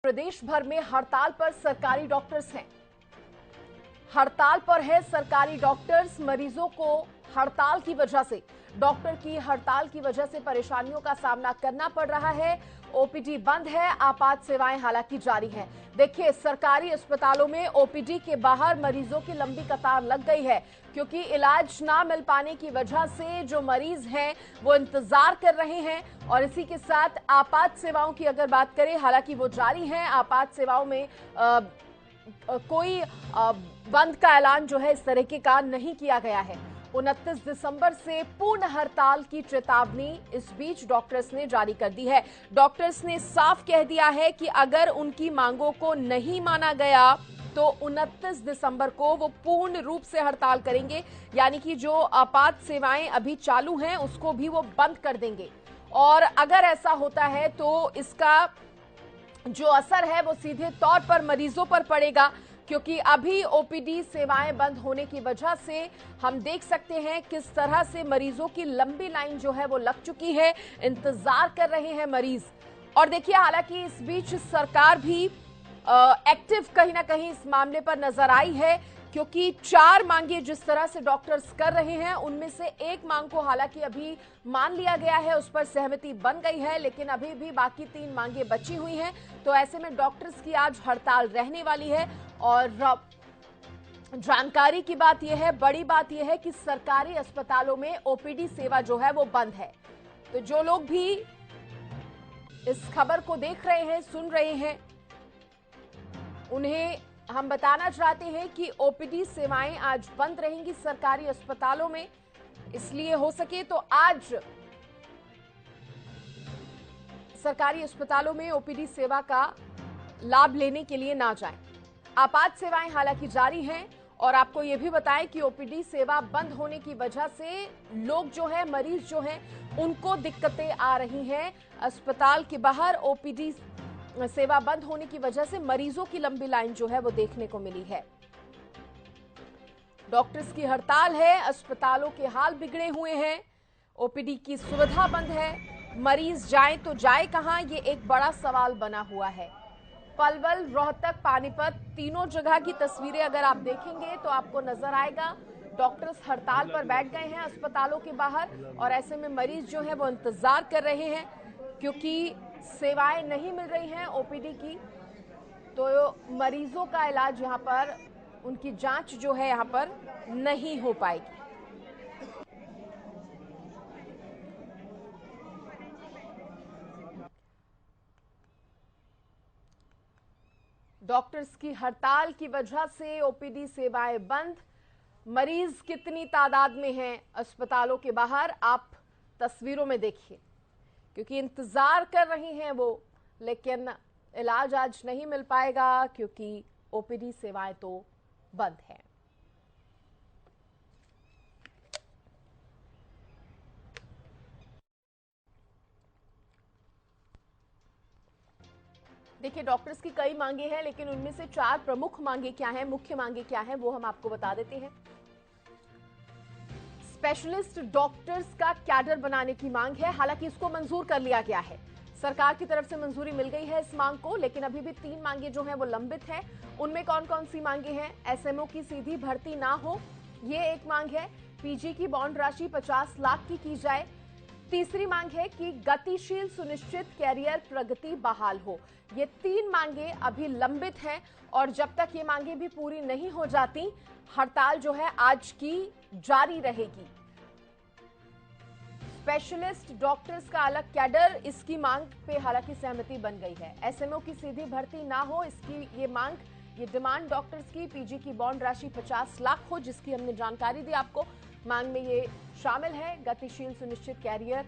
प्रदेश भर में हड़ताल पर सरकारी डॉक्टर्स हैं। हड़ताल पर है सरकारी डॉक्टर्स। मरीजों को हड़ताल की वजह से, डॉक्टर की हड़ताल की वजह से परेशानियों का सामना करना पड़ रहा है। ओपीडी बंद है, आपात सेवाएं हालांकि जारी हैं। देखिए, सरकारी अस्पतालों में ओपीडी के बाहर मरीजों की लंबी कतार लग गई है, क्योंकि इलाज ना मिल पाने की वजह से जो मरीज हैं वो इंतजार कर रहे हैं। और इसी के साथ आपात सेवाओं की अगर बात करें, हालांकि वो जारी हैं। आपात सेवाओं में कोई बंद का ऐलान जो है इस तरीके का नहीं किया गया है। 29 दिसंबर से पूर्ण हड़ताल की चेतावनी इस बीच डॉक्टर्स ने जारी कर दी है। डॉक्टर्स ने साफ कह दिया है कि अगर उनकी मांगों को नहीं माना गया तो 29 दिसंबर को वो पूर्ण रूप से हड़ताल करेंगे, यानी कि जो आपात सेवाएं अभी चालू हैं उसको भी वो बंद कर देंगे। और अगर ऐसा होता है तो इसका जो असर है वो सीधे तौर पर मरीजों पर पड़ेगा, क्योंकि अभी ओपीडी सेवाएं बंद होने की वजह से हम देख सकते हैं किस तरह से मरीजों की लंबी लाइन जो है वो लग चुकी है, इंतजार कर रहे हैं मरीज। और देखिए, हालांकि इस बीच सरकार भी एक्टिव कहीं ना कहीं इस मामले पर नजर आई है, क्योंकि 4 मांगे जिस तरह से डॉक्टर्स कर रहे हैं उनमें से एक मांग को हालांकि अभी मान लिया गया है, उस पर सहमति बन गई है, लेकिन अभी भी बाकी 3 मांगे बची हुई हैं। तो ऐसे में डॉक्टर्स की आज हड़ताल रहने वाली है। और जानकारी की बात यह है, बड़ी बात यह है कि सरकारी अस्पतालों में ओपीडी सेवा जो है वो बंद है। तो जो लोग भी इस खबर को देख रहे हैं, सुन रहे हैं, उन्हें हम बताना चाहते हैं कि ओपीडी सेवाएं आज बंद रहेंगी सरकारी अस्पतालों में। इसलिए हो सके तो आज सरकारी अस्पतालों में ओपीडी सेवा का लाभ लेने के लिए ना जाएं। आपात सेवाएं हालांकि जारी हैं। और आपको यह भी बताएं कि ओपीडी सेवा बंद होने की वजह से लोग जो है, मरीज जो हैं, उनको दिक्कतें आ रही हैं। अस्पताल के बाहर ओपीडी सेवा बंद होने की वजह से मरीजों की लंबी लाइन जो है वो देखने को मिली है। डॉक्टर्स की हड़ताल है, अस्पतालों के हाल बिगड़े हुए हैं, ओपीडी की सुविधा बंद है। मरीज जाए तो जाए कहां, ये एक बड़ा सवाल बना हुआ है। पलवल, रोहतक, पानीपत, तीनों जगह की तस्वीरें अगर आप देखेंगे तो आपको नजर आएगा डॉक्टर्स हड़ताल पर बैठ गए हैं अस्पतालों के बाहर। और ऐसे में मरीज जो है वो इंतजार कर रहे हैं, क्योंकि सेवाएं नहीं मिल रही हैं ओपीडी की। तो मरीजों का इलाज यहां पर, उनकी जांच जो है यहां पर नहीं हो पाएगी। डॉक्टर्स की हड़ताल की वजह से ओपीडी सेवाएं बंद। मरीज कितनी तादाद में हैं अस्पतालों के बाहर, आप तस्वीरों में देखिए, क्योंकि इंतजार कर रही हैं वो, लेकिन इलाज आज नहीं मिल पाएगा क्योंकि ओपीडी सेवाएं तो बंद है। देखिए, डॉक्टर्स की कई मांगे हैं, लेकिन उनमें से 4 प्रमुख मांगे क्या हैं, मुख्य मांगे क्या हैं, वो हम आपको बता देते हैं। स्पेशलिस्ट डॉक्टर्स का कैडर बनाने की मांग है। हालांकि इसको मंजूर कर लिया गया है, सरकार की तरफ से मंजूरी मिल गई है इस मांग को, लेकिन अभी भी 3 मांगे जो हैं वो लंबित हैं। उनमें कौन कौन सी मांगे हैं? एसएमओ की सीधी भर्ती ना हो, ये एक मांग है। पीजी की बॉन्ड राशि 50 लाख की जाए। तीसरी मांग है कि गतिशील सुनिश्चित कैरियर प्रगति बहाल हो। ये 3 मांगे अभी लंबित हैं, और जब तक ये मांगे भी पूरी नहीं हो जाती, हड़ताल जो है आज की जारी रहेगी। स्पेशलिस्ट डॉक्टर्स का अलग कैडर, इसकी मांग पे हालांकि सहमति बन गई है। एसएमओ की सीधी भर्ती ना हो, इसकी ये मांग, ये डिमांड डॉक्टर्स की। पीजी की बॉन्ड राशि 50 लाख हो, जिसकी हमने जानकारी दी आपको। मांग में ये शामिल है। गतिशील सुनिश्चित कैरियर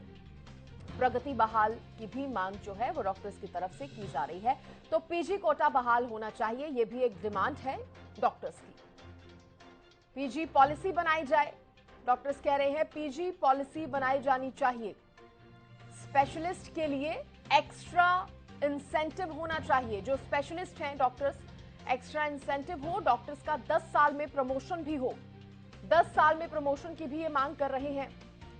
प्रगति बहाल की भी मांग जो है वो डॉक्टर्स की तरफ से की जा रही है। तो पीजी कोटा बहाल होना चाहिए, ये भी एक डिमांड है डॉक्टर्स की। पीजी पॉलिसी बनाई जाए, डॉक्टर्स कह रहे हैं पीजी पॉलिसी बनाई जानी चाहिए। स्पेशलिस्ट के लिए एक्स्ट्रा इंसेंटिव होना चाहिए। जो स्पेशलिस्ट हैं डॉक्टर्स, एक्स्ट्रा इंसेंटिव हो। डॉक्टर्स का 10 साल में प्रमोशन भी हो, 10 साल में प्रमोशन की भी ये मांग कर रहे हैं।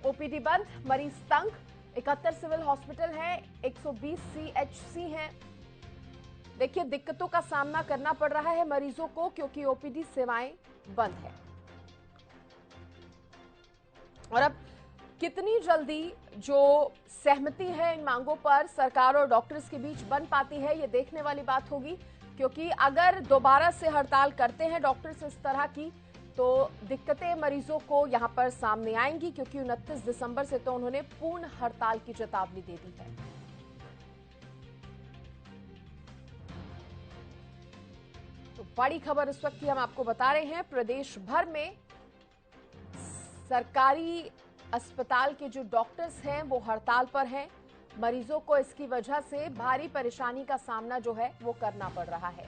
ओपीडी बंद, मरीज तंग, 71 सिविल हॉस्पिटल है, 120 सीएचसी हैं। देखिए, दिक्कतों का सामना करना पड़ रहा है मरीजों को क्योंकि ओपीडी सेवाएं बंद है। और अब कितनी जल्दी जो सहमति है इन मांगों पर सरकार और डॉक्टर्स के बीच बन पाती है, ये देखने वाली बात होगी। क्योंकि अगर दोबारा से हड़ताल करते हैं डॉक्टर्स इस तरह की, तो दिक्कतें मरीजों को यहां पर सामने आएंगी, क्योंकि 29 दिसंबर से तो उन्होंने पूर्ण हड़ताल की चेतावनी दे दी है। तो बड़ी खबर इस वक्त की हम आपको बता रहे हैं, प्रदेश भर में सरकारी अस्पताल के जो डॉक्टर्स हैं वो हड़ताल पर हैं। मरीजों को इसकी वजह से भारी परेशानी का सामना जो है वो करना पड़ रहा है।